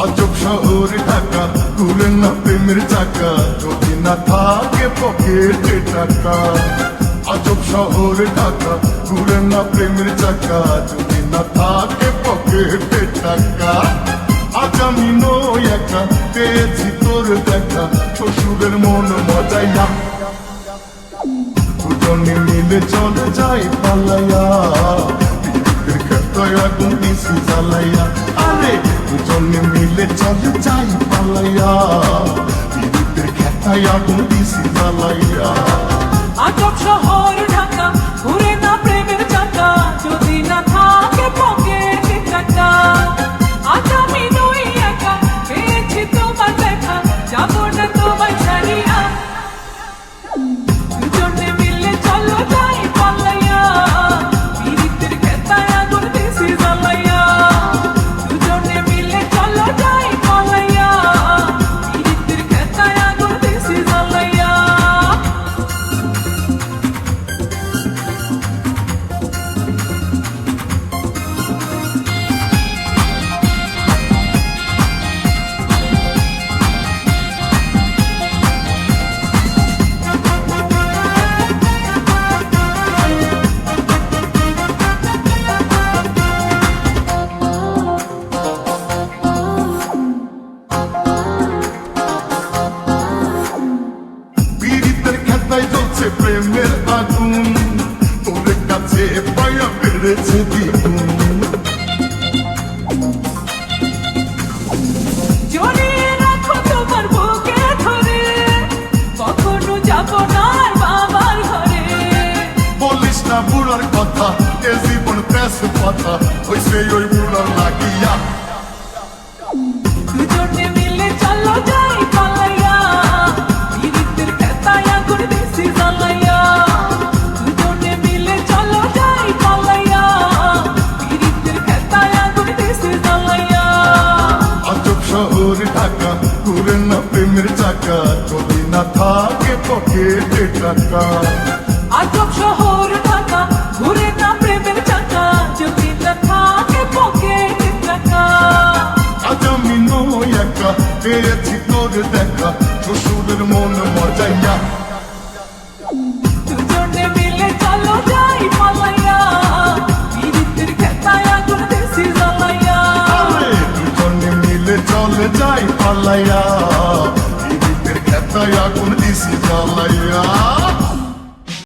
আজব শহর ঢাকা, ঘুরে না প্রেমের চাকা, যদি না থাকে পকেটে টাকা। আজব শহর ঢাকা, ঘুরে না প্রেমের চাকা, যদি না থাকে পকেটে টাকা। আজ আমি নই একা, পেয়েছি তোর দেখা, শ্বশুরের মন মজাইয়া। দুজনে মিলে চলে যাই পালাইয়া, পীড়িতের খেতায় আগুন দিছি জ্বালাইয়া। আরে দুজনে মিলে চলে যাই পালাইয়া, পীড়িতের খেতায় আগুন দিছি জ্বালাইয়া। আজব শহর ঢাকা, ঘুরে না প্রেমের চাকা, যদি না থাকে পকেটে টাকা। আজ আমি নই একা, পেয়েছি তোমার দেখা, যাবো না তোমায় ছাড়িয়া। দুজনে মিলে চলো যাই পালাইয়া, পীড়িতের খেতায় আগুন দিছি জ্বালাইয়া। দুজনে মিলে চলো যাই পালাইয়া, পীড়িতের খেতায় আগুন দিছি জ্বালাইয়া। পীড়িতের খেতায় জ্বলছে প্রেমের আগুন, তোর কাছে পায়া বেড়েছে দ্বিগুণ। জড়িয়ে রাখো তোমার বুকে ধরে, কখনো যাবো না আর বাবার ঘরে। বলিস না বুড়ার কথা, এ জীবন প্রেস কথা, হইছে ওই বুড়ার লাগিয়া। দুজনে মিলে চলো যাই পালাইয়া, পীড়িতের খেতায় আগুন দিছি জ্বালাইয়া। দুজনে মিলে চলো যাই পালাইয়া, পীড়িতের খেতায় আগুন দিছি জ্বালাইয়া। আজব শহর ঢাকা, ঘুরে না প্রেমের চাকা, যদি না থাকে পকেটে টাকা। আজব শহর ঢাকা, ঘুরে না প্রেমের চাকা, যদি না থাকে পকেটে টাকা। আজ আমি নই একা, পেয়েছি তোর দেখা, শ্বশুরের মন মজাইয়া। দুজনে মিলে চলো যাই পালাইয়া, পীড়িতের খেতায় আগুন দিছি জ্বালাইয়া। আরে দুজনে মিলে চলে যাই পালাইয়া, পীড়িতের খেতায় আগুন দিছি জ্বালাইয়া।